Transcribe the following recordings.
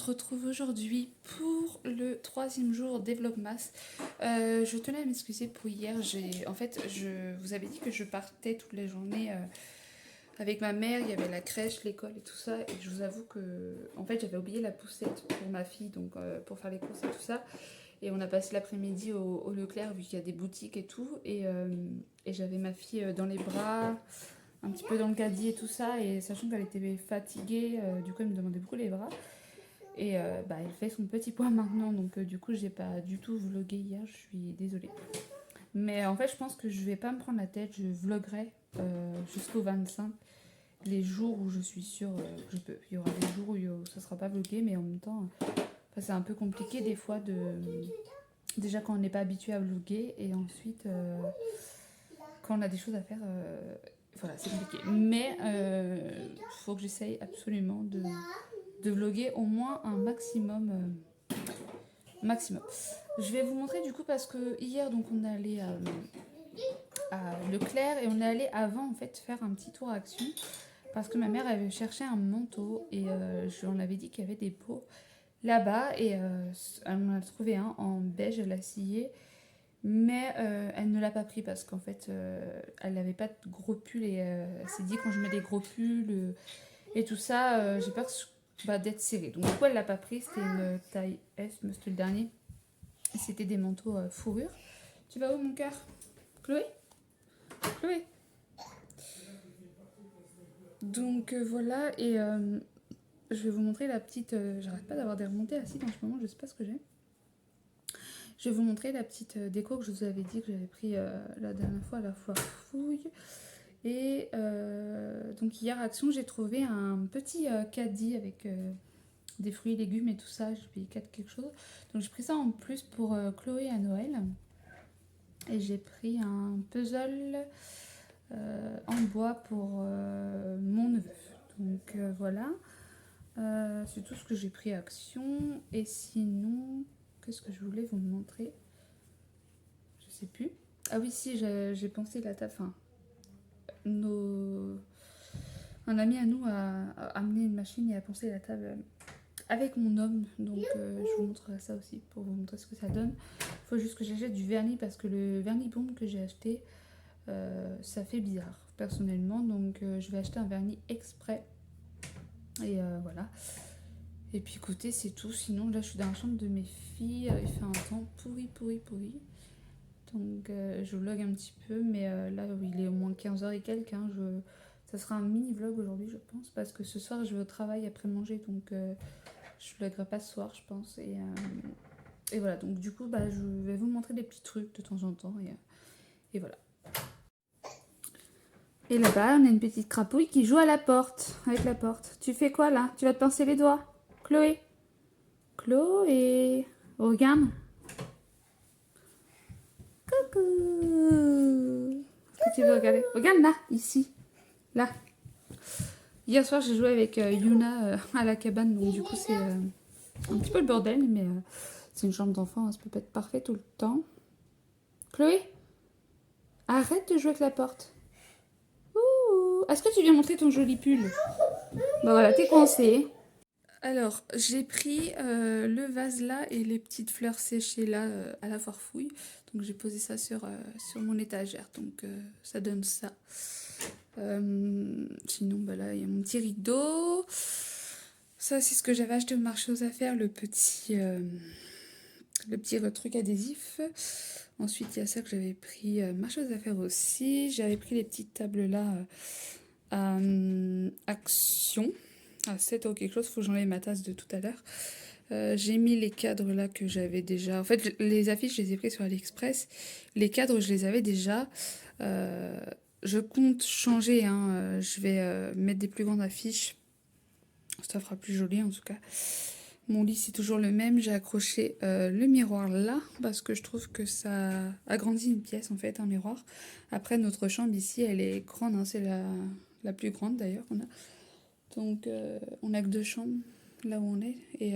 retrouve aujourd'hui pour le troisième jour des Vlogmas. Je tenais à m'excuser pour hier. En fait, je vous avais dit que je partais toutes les journées avec ma mère. Il y avait la crèche, l'école et tout ça. Et je vous avoue que, en fait, j'avais oublié la poussette pour ma fille, donc pour faire les courses et tout ça. Et on a passé l'après-midi au Leclerc, vu qu'il y a des boutiques et tout. Et j'avais ma fille dans les bras, un petit peu dans le caddie et tout ça. Et sachant qu'elle était fatiguée, du coup, elle me demandait beaucoup les bras. Et elle fait son petit poids maintenant, donc du coup, j'ai pas du tout vlogué hier, je suis désolée. Mais en fait, je pense que je vais pas me prendre la tête, je vloguerai jusqu'au 25, les jours où je suis sûre que je peux. Il y aura des jours où ça sera pas vlogué, mais en même temps, c'est un peu compliqué des fois de. Déjà quand on n'est pas habitué à vloguer, et ensuite quand on a des choses à faire, voilà, c'est compliqué. Mais faut que j'essaye absolument de vloguer au moins un maximum. Maximum. Je vais vous montrer du coup parce que hier donc on est allé à Leclerc et on est allé avant en fait faire un petit tour à Action parce que ma mère avait cherché un manteau et je lui en avais dit qu'il y avait des pots là-bas et elle en a trouvé un en beige, elle l'a scié, mais elle ne l'a pas pris parce qu'en fait elle n'avait pas de gros pulls et elle s'est dit quand je mets des gros pulls et tout ça j'ai peur d'être serrée, donc du coup elle l'a pas pris. C'était une taille S, mais c'était le dernier. C'était des manteaux fourrure. Tu vas où mon cœur? Chloé? Chloé? Donc voilà, et je vais vous montrer la petite... J'arrête pas d'avoir des remontées acides en ce moment, je sais pas ce que j'ai. Je vais vous montrer la petite déco que je vous avais dit que j'avais pris la dernière fois à la foire fouille. Et donc hier à Action, j'ai trouvé un petit caddie avec des fruits et légumes et tout ça. J'ai payé 4 quelque chose. Donc j'ai pris ça en plus pour Chloé à Noël. Et j'ai pris un puzzle en bois pour mon neveu. Donc voilà, c'est tout ce que j'ai pris à Action. Et sinon, qu'est-ce que je voulais vous montrer? Je sais plus. Ah oui, si, j'ai pensé la table. Enfin, un ami à nous a amené une machine et a pensé la table avec mon homme. Donc je vous montrerai ça aussi pour vous montrer ce que ça donne. Il faut juste que j'achète du vernis parce que le vernis bombe que j'ai acheté, ça fait bizarre personnellement, donc je vais acheter un vernis exprès et voilà. Et puis écoutez, c'est tout. Sinon là je suis dans la chambre de mes filles, il fait un temps pourri, donc je vlog un petit peu, mais là il est au moins 15h et quelques, hein. Ça sera un mini vlog aujourd'hui je pense, parce que ce soir je vais au travail après manger, donc je vloggerai pas ce soir je pense, et voilà. Donc du coup je vais vous montrer des petits trucs de temps en temps, et voilà. Et là-bas, on a une petite crapouille qui joue à la porte, avec la porte. Tu fais quoi là? Tu vas te pincer les doigts? Chloé? Chloé? Regarde. Coucou. Est-ce que tu veux regarder? Regarde là, ici. Là. Hier soir, j'ai joué avec Yuna à la cabane, donc du coup, c'est un petit peu le bordel, mais c'est une chambre d'enfant, hein, ça peut pas être parfait tout le temps. Chloé? Arrête de jouer avec la porte. Est-ce que tu viens montrer ton joli pull? Bah voilà, t'es coincé. Alors, j'ai pris le vase là et les petites fleurs séchées là à la foire fouille. Donc j'ai posé ça sur mon étagère. Donc ça donne ça. Sinon, là, il y a mon petit rideau. Ça, c'est ce que j'avais acheté au marché aux affaires, le petit truc adhésif. Ensuite, il y a ça que j'avais pris marché aux affaires aussi. J'avais pris les petites tables là à Action. À 7 € quelque chose, faut que j'enlève ma tasse de tout à l'heure. J'ai mis les cadres là que j'avais déjà. En fait, les affiches, je les ai prises sur AliExpress. Les cadres, je les avais déjà. Je compte changer, hein. Je vais mettre des plus grandes affiches. Ça fera plus joli en tout cas. Mon lit, c'est toujours le même. J'ai accroché le miroir là parce que je trouve que ça agrandit une pièce en fait, un miroir. Après, notre chambre ici, elle est grande, hein. C'est la plus grande d'ailleurs qu'on a. Donc on a que 2 chambres là où on est, et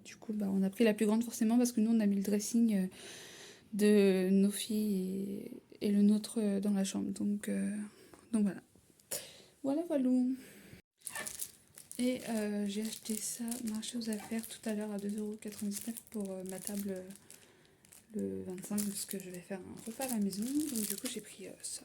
du coup on a pris la plus grande forcément parce que nous on a mis le dressing de nos filles et le nôtre dans la chambre, donc voilà. Voilà. Et j'ai acheté ça marché aux affaires tout à l'heure à 2,99 € pour ma table le 25 parce que je vais faire un repas à la maison. Donc du coup j'ai pris ça.